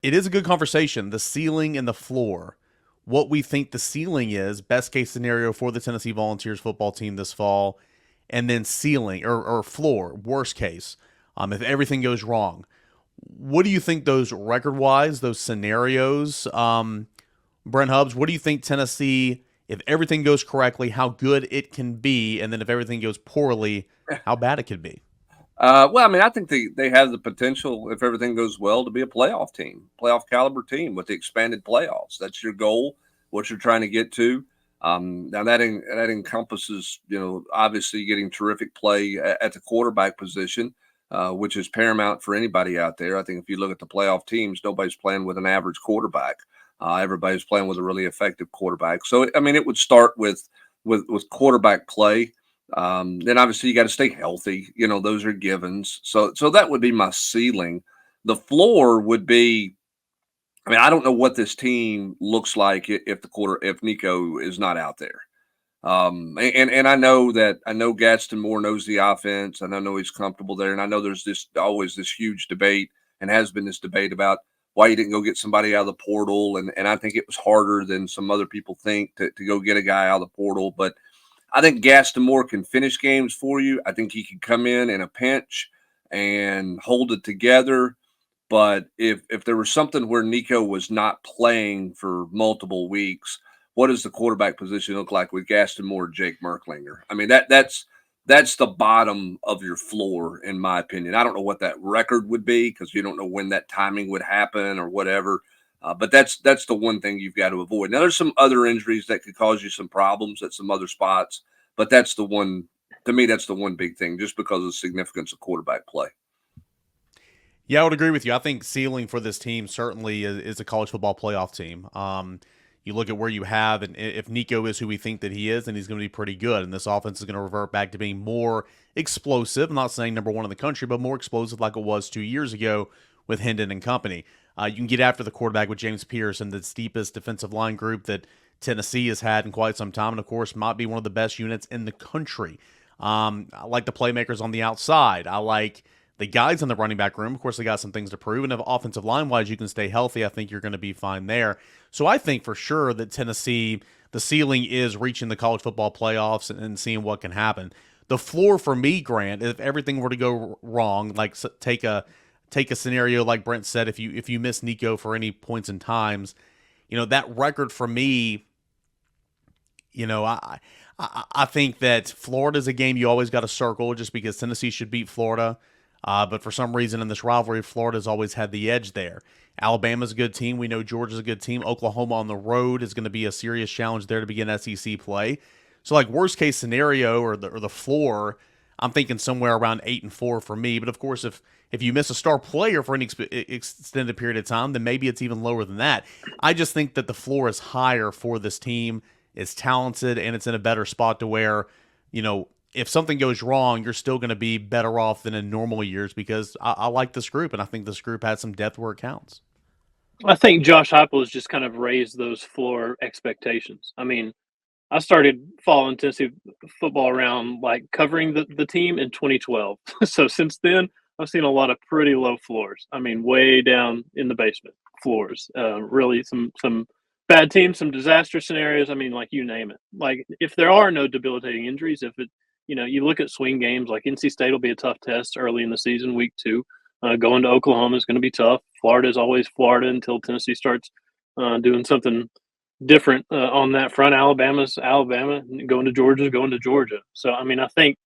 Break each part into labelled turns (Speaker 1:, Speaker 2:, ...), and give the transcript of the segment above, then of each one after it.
Speaker 1: It is a good conversation. The ceiling and the floor. What we think the ceiling is, best case scenario for the Tennessee Volunteers football team this fall, and then ceiling or floor, worst case, if everything goes wrong. What do you think those record wise, those scenarios, Brent Hubbs, what do you think Tennessee, if everything goes correctly, how good it can be, and then if everything goes poorly, how bad it could be?
Speaker 2: Well, I mean, I think they have the potential, if everything goes well, to be a playoff team, playoff caliber team with the expanded playoffs. That's your goal, what you're trying to get to. Now that encompasses, obviously getting terrific play at the quarterback position, which is paramount for anybody out there. I think if you look at the playoff teams, nobody's playing with an average quarterback. Everybody's playing with a really effective quarterback. So, I mean, it would start with quarterback play. Then obviously you got to stay healthy. Those are givens. So that would be my ceiling. The floor would be. I mean, I don't know what this team looks like if Nico is not out there. And I know Gadsden Moore knows the offense, and I know he's comfortable there, and I know there's always this huge debate, and has been this debate about why you didn't go get somebody out of the portal, and I think it was harder than some other people think to go get a guy out of the portal, but I think Gaston Moore can finish games for you. I think he can come in a pinch and hold it together. But if there was something where Nico was not playing for multiple weeks, what does the quarterback position look like with Gaston Moore, Jake Merklinger? I mean that's the bottom of your floor, in my opinion. I don't know what that record would be because you don't know when that timing would happen or whatever. But that's the one thing you've got to avoid. Now, there's some other injuries that could cause you some problems at some other spots, but that's the one. To me, that's the one big thing, just because of the significance of quarterback play.
Speaker 1: Yeah, I would agree with you. I think ceiling for this team certainly is a college football playoff team. You look at where you have, and if Nico is who we think that he is, then he's going to be pretty good. And this offense is going to revert back to being more explosive. I'm not saying number one in the country, but more explosive like it was 2 years ago with Hendon and company. You can get after the quarterback with James Pierce and the steepest defensive line group that Tennessee has had in quite some time, and of course, might be one of the best units in the country. I like the playmakers on the outside. I like the guys in the running back room. Of course, they got some things to prove. And if offensive line wise, you can stay healthy, I think you're going to be fine there. So I think for sure that Tennessee, the ceiling is reaching the college football playoffs and seeing what can happen. The floor for me, Grant, if everything were to go wrong, like take a scenario like Brent said, if you miss Nico for any points and times, that record for me, I think that Florida's a game you always got to circle just because Tennessee should beat Florida. But for some reason in this rivalry, Florida's always had the edge there. Alabama's a good team. We know Georgia's a good team. Oklahoma on the road is going to be a serious challenge there to begin SEC play. So, like worst case scenario or the floor, I'm thinking somewhere around 8-4 for me. But of course, if you miss a star player for any extended period of time, then maybe it's even lower than that. I just think that the floor is higher for this team. It's talented and it's in a better spot to where, if something goes wrong, you're still going to be better off than in normal years because I like this group and I think this group has some depth where it counts.
Speaker 3: I think Josh Heupel has just kind of raised those floor expectations. I mean, I started following Tennessee football around like covering the team in 2012. So since then, I've seen a lot of pretty low floors. I mean, way down in the basement floors. Really, some bad teams, some disaster scenarios. I mean, like you name it. Like if there are no debilitating injuries, if it, you look at swing games like NC State will be a tough test early in the season, week two. Going to Oklahoma is going to be tough. Florida is always Florida until Tennessee starts doing something different on that front. Alabama's Alabama. Going to Georgia's going to Georgia. So I mean, I think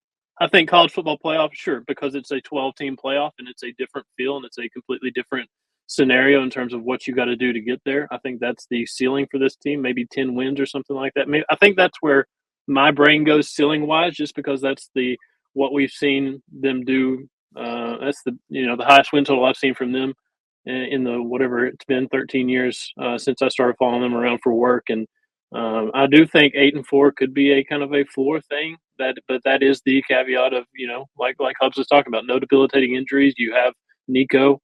Speaker 3: college football playoff, sure, because it's a 12-team playoff and it's a different feel and it's a completely different scenario in terms of what you got to do to get there. I think that's the ceiling for this team, maybe 10 wins or something like that. Maybe, I think that's where my brain goes ceiling wise, just because that's the what we've seen them do. That's the highest win total I've seen from them in the whatever it's been 13 years since I started following them around for work. And I do think 8-4 could be a kind of a floor thing. But that is the caveat of like Hubs was talking about, no debilitating injuries. You have Nico.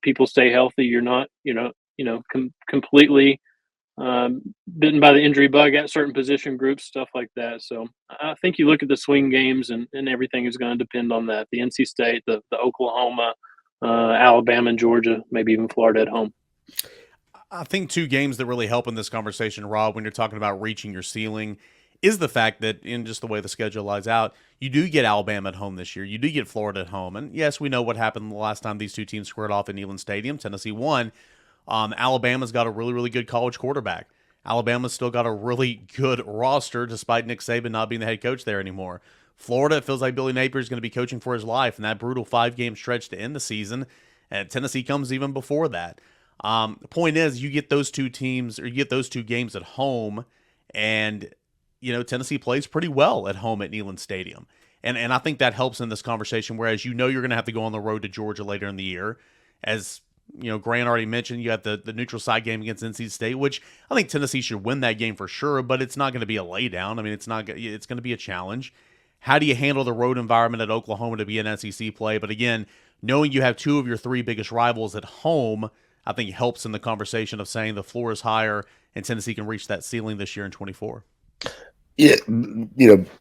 Speaker 3: People stay healthy. You're not completely bitten by the injury bug at certain position groups, stuff like that. So I think you look at the swing games and everything is going to depend on that. The NC State, the Oklahoma, Alabama and Georgia, maybe even Florida at home.
Speaker 1: I think two games that really help in this conversation, Rob, when you're talking about reaching your ceiling, is the fact that in just the way the schedule lies out, you do get Alabama at home this year. You do get Florida at home. And yes, we know what happened the last time these two teams squared off in Neyland Stadium. Tennessee won. Alabama's got a really, really good college quarterback. Alabama's still got a really good roster despite Nick Saban not being the head coach there anymore. Florida, it feels like Billy Napier is going to be coaching for his life, and that brutal 5-game stretch to end the season. And Tennessee comes even before that. The point is, you get those two teams, or you get those two games at home, and Tennessee plays pretty well at home at Neyland Stadium, and I think that helps in this conversation. Whereas you're going to have to go on the road to Georgia later in the year, as Grant already mentioned, you got the neutral side game against NC State, which I think Tennessee should win that game for sure, but it's not going to be a laydown. I mean, it's going to be a challenge. How do you handle the road environment at Oklahoma to be an SEC play? But again, knowing you have two of your three biggest rivals at home, I think helps in the conversation of saying the floor is higher and Tennessee can reach that ceiling this year in 24.
Speaker 4: Yeah,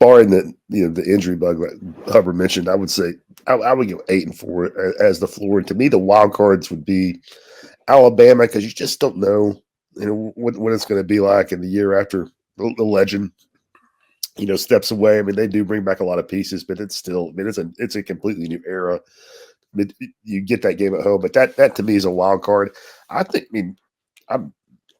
Speaker 4: barring the injury bug that Hubbard mentioned, I would say I would go 8-4 as the floor. And to me, the wild cards would be Alabama, because you just don't know, what it's going to be like in the year after the legend, steps away. I mean, they do bring back a lot of pieces, but it's still, it's a completely new era. You get that game at home, but that to me is a wild card. I think.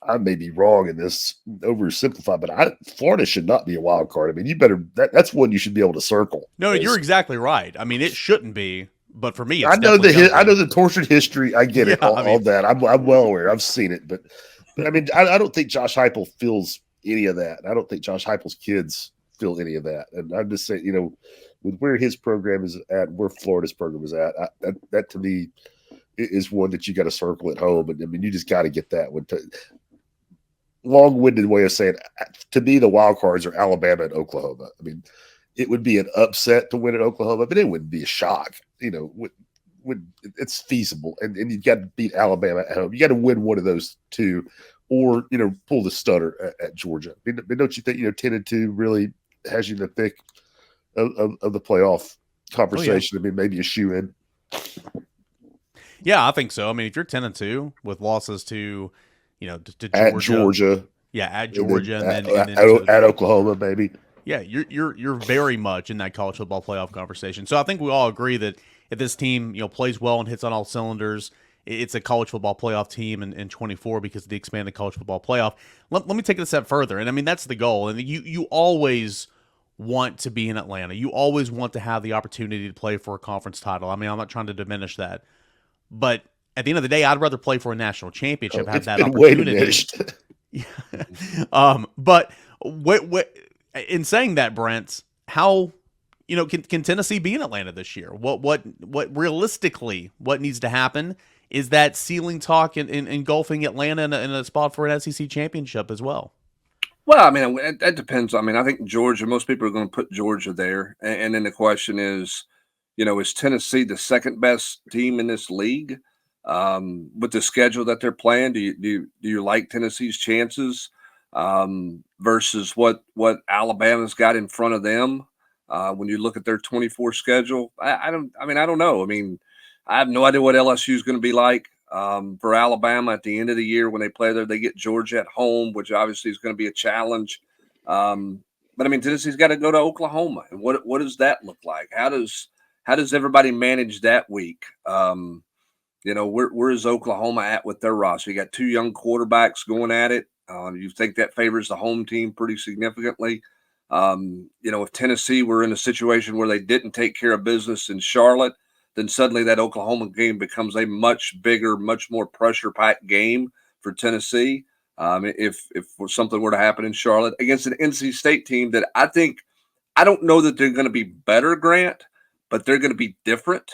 Speaker 4: I may be wrong in this, oversimplified, but Florida should not be a wild card. I mean, that's one you should be able to circle.
Speaker 1: No, you're exactly right. I mean, it shouldn't be, but for me, it's
Speaker 4: I know the tortured history. I get it. All that. I'm well aware. I've seen it, but I mean, I don't think Josh Heupel feels any of that. I don't think Josh Heupel's kids feel any of that. And I'm just saying, with where his program is at, where Florida's program is at, that to me is one that you got to circle at home. And I mean, you just got to get that one. Long-winded way of saying, to me, the wild cards are Alabama and Oklahoma. I mean, it would be an upset to win at Oklahoma, but it wouldn't be a shock. It's feasible, and you got to beat Alabama at home. You got to win one of those two, or pull the stutter at Georgia. I mean, don't you think 10-2 really has you in the thick of the playoff conversation?
Speaker 1: Oh, yeah.
Speaker 4: I mean, maybe a shoe in.
Speaker 1: Yeah, I think so. I mean, if you're 10-2 with losses to to Georgia.
Speaker 4: At Georgia.
Speaker 1: Yeah, at Georgia, and then
Speaker 4: at Oklahoma, maybe.
Speaker 1: Yeah, you're very much in that college football playoff conversation. So I think we all agree that if this team plays well and hits on all cylinders, it's a college football playoff team in 24 because of the expanded college football playoff. Let me take it a step further, and I mean that's the goal. And you always want to be in Atlanta. You always want to have the opportunity to play for a conference title. I mean, I'm not trying to diminish that, but at the end of the day, I'd rather play for a national championship, have that opportunity. Yeah. But in saying that, Brent, how can Tennessee be in Atlanta this year? What realistically what needs to happen? Is that ceiling talk in engulfing Atlanta in a spot for an SEC championship as well?
Speaker 2: Well, I mean, that depends. I mean, I think Georgia. Most people are going to put Georgia there, and then the question is, is Tennessee the second best team in this league? With the schedule that they're playing, do you like Tennessee's chances versus what Alabama's got in front of them? When you look at their 24 schedule, I don't know. I mean, I have no idea what LSU is going to be like for Alabama at the end of the year when they play there. They get Georgia at home, which obviously is going to be a challenge. But I mean, Tennessee's got to go to Oklahoma, and what does that look like? How does everybody manage that week? Where is Oklahoma at with their roster? You got two young quarterbacks going at it. You think that favors the home team pretty significantly. If Tennessee were in a situation where they didn't take care of business in Charlotte, then suddenly that Oklahoma game becomes a much bigger, much more pressure-packed game for Tennessee. If something were to happen in Charlotte against an NC State team that I don't know that they're going to be better, Grant, but they're going to be different.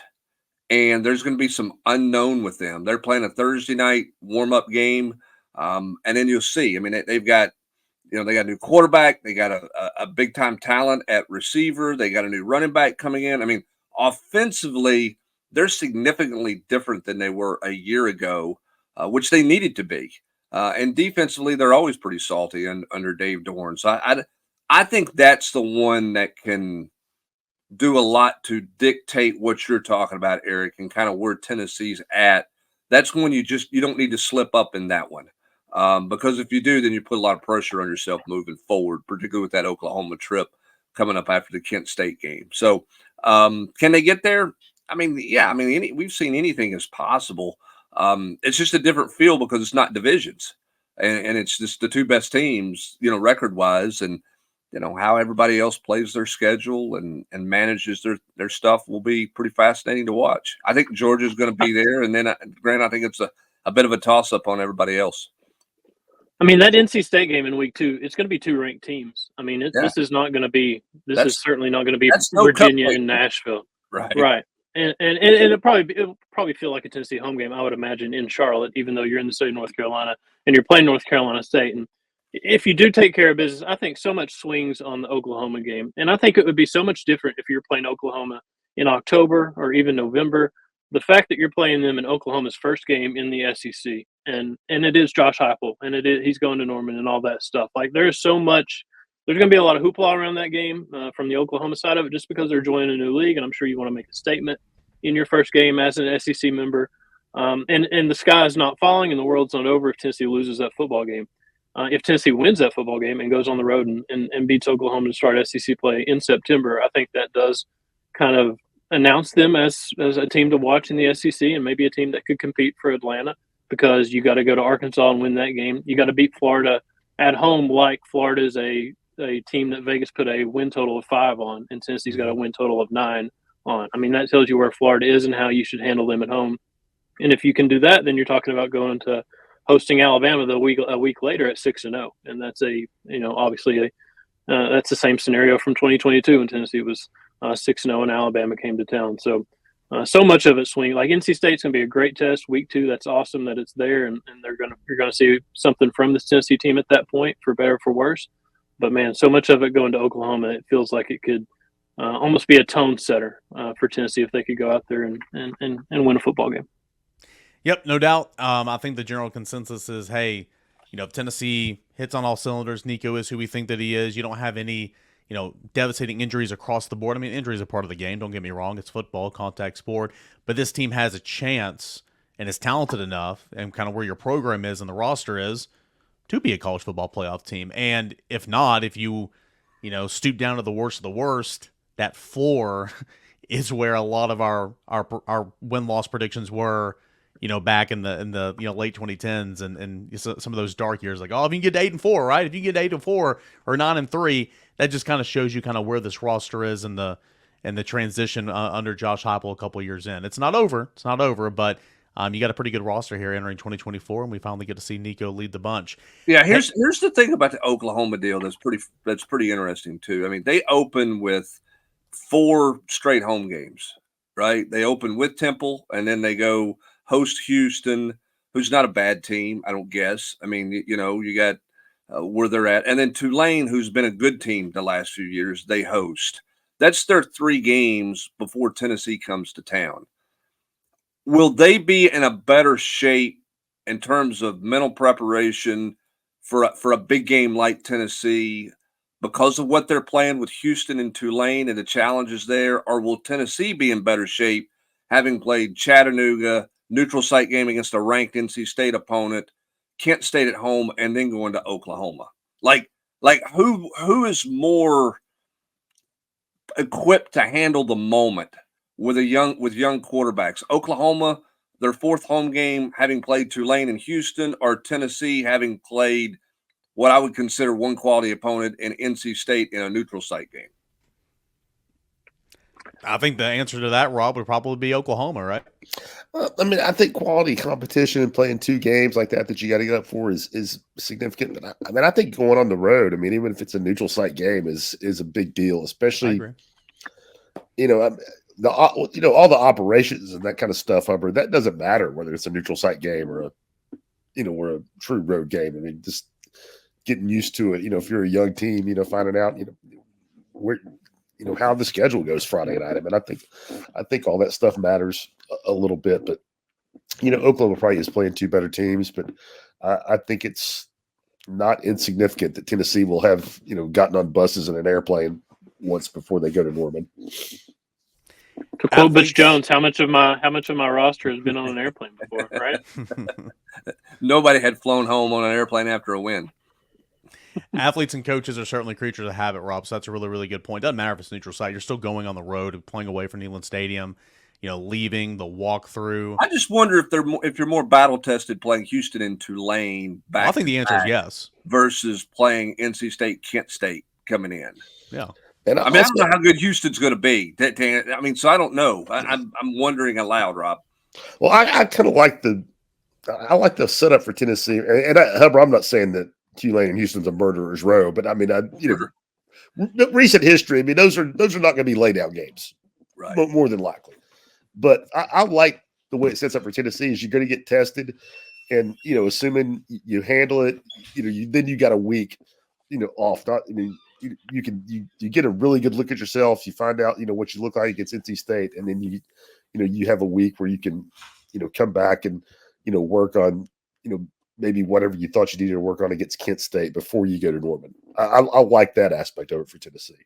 Speaker 2: And there's going to be some unknown with them. They're playing a Thursday night warm-up game, and then you'll see. I mean, they've got, they got a new quarterback. They got a big-time talent at receiver. They got a new running back coming in. I mean, offensively, they're significantly different than they were a year ago, which they needed to be. And defensively, they're always pretty salty under Dave Dorn. So I think that's the one that can do a lot to dictate what you're talking about, Eric, and kind of where Tennessee's at. That's when you don't need to slip up in that one. Because if you do, then you put a lot of pressure on yourself moving forward, particularly with that Oklahoma trip coming up after the Kent State game. So can they get there? I mean, yeah, I mean, we've seen anything is possible. It's just a different feel because it's not divisions, and it's just the two best teams, record wise, and how everybody else plays their schedule and manages their stuff will be pretty fascinating to watch. I think Georgia's going to be there, and then Grant, I think it's a bit of a toss up on everybody else.
Speaker 3: I mean, that NC State game in week 2, it's going to be 2 ranked teams. I mean, this is not going to be. This is certainly not going to be Virginia and Nashville.
Speaker 2: Right.
Speaker 3: And it'll probably feel like a Tennessee home game, I would imagine, in Charlotte, even though you're in the state of North Carolina and you're playing North Carolina State. And if you do take care of business, I think so much swings on the Oklahoma game. And I think it would be so much different if you're playing Oklahoma in October or even November. The fact that you're playing them in Oklahoma's first game in the SEC, and it is Josh Heupel, and he's going to Norman and all that stuff. Like, there's so much. There's going to be a lot of hoopla around that game from the Oklahoma side of it, just because they're joining a new league, and I'm sure you want to make a statement in your first game as an SEC member. And the sky is not falling, and the world's not over if Tennessee loses that football game. If Tennessee wins that football game and goes on the road and beats Oklahoma to start SEC play in September, I think that does kind of announce them as a team to watch in the SEC, and maybe a team that could compete for Atlanta, because you got to go to Arkansas and win that game. You got to beat Florida at home, like Florida is a team that Vegas put a win total of 5 on, and Tennessee's got a win total of 9 on. I mean, that tells you where Florida is and how you should handle them at home. And if you can do that, then you're talking about going to hosting Alabama a week later at 6-0, and that's obviously that's the same scenario from 2022 when Tennessee was 6-0 and Alabama came to town. So so much of it swing. Like, NC State's going to be a great test week 2. That's awesome that it's there, and you're going to see something from this Tennessee team at that point, for better or for worse. But man, so much of it going to Oklahoma, it feels like it could almost be a tone setter for Tennessee if they could go out there and win a football game.
Speaker 1: Yep, no doubt. I think the general consensus is, hey, if Tennessee hits on all cylinders, Nico is who we think that he is. You don't have any, devastating injuries across the board. I mean, injuries are part of the game. Don't get me wrong. It's football, contact sport. But this team has a chance and is talented enough, and kind of where your program is and the roster is, to be a college football playoff team. And if not, if you, stoop down to the worst of the worst, that floor is where a lot of our win-loss predictions were, back in the late 2010s and some of those dark years. Like, if you can get to 8-4, right? If you can get to 8-4 or 9-3, that just kind of shows you kind of where this roster is and the transition under Josh Heupel a couple of years in. It's not over. It's not over, but you got a pretty good roster here entering 2024, and we finally get to see Nico lead the bunch.
Speaker 2: Yeah, here's the thing about the Oklahoma deal that's pretty interesting too. I mean, they open with 4 straight home games, right? They open with Temple, and then they go host Houston, who's not a bad team, I don't guess. I mean, you got where they're at. And then Tulane, who's been a good team the last few years, they host. That's their 3 games before Tennessee comes to town. Will they be in a better shape in terms of mental preparation for a big game like Tennessee because of what they're playing with Houston and Tulane and the challenges there? Or will Tennessee be in better shape having played Chattanooga, neutral site game against a ranked NC State opponent, Kent State at home, and then going to Oklahoma? Like who is more equipped to handle the moment with young quarterbacks? Oklahoma, their 4th home game, having played Tulane and Houston, or Tennessee having played what I would consider one quality opponent in NC State in a neutral site game?
Speaker 1: I think the answer to that, Rob, would probably be Oklahoma, right?
Speaker 4: I mean, I think quality competition and playing 2 games like that you got to get up for is significant. But I think going on the road, I mean, even if it's a neutral site game, is a big deal, especially, all the operations and that kind of stuff, Hubbard, that doesn't matter whether it's a neutral site game or or a true road game. I mean, just getting used to it. If you're a young team, finding out, where, how the schedule goes Friday night. I mean, I think all that stuff matters a little bit, but Oklahoma probably is playing 2 better teams, but I think it's not insignificant that Tennessee will have, gotten on buses and an airplane once before they go to Norman.
Speaker 3: To quote Butch
Speaker 1: Athletes-
Speaker 3: Jones, how much of my roster has been on an airplane before, right?
Speaker 2: Nobody had flown home on an airplane after a win.
Speaker 1: Athletes and coaches are certainly creatures of habit, Rob. So that's a really, really good point. Doesn't matter if it's neutral site. You're still going on the road and playing away from Neyland Stadium. Leaving the walkthrough.
Speaker 2: I just wonder if you're more battle tested playing Houston and Tulane back.
Speaker 1: I think the answer is yes.
Speaker 2: Versus playing NC State, Kent State coming in.
Speaker 1: Yeah.
Speaker 4: And
Speaker 2: I don't know how good Houston's going to be. So I don't know. I'm wondering aloud, Rob.
Speaker 4: Well, I kind of like the setup for Tennessee. And Hubbard, I'm not saying that Tulane and Houston's a murderer's row, but I mean, recent history. I mean, those are not going to be lay down games,
Speaker 2: right?
Speaker 4: More than likely. But I like the way it sets up for Tennessee. Is you're going to get tested, and assuming you handle it, then you got a week, off. You get a really good look at yourself. You find out, what you look like against NC State, and then you have a week where you can, come back and, work on, maybe whatever you thought you needed to work on against Kent State before you go to Norman. I like that aspect of it for Tennessee.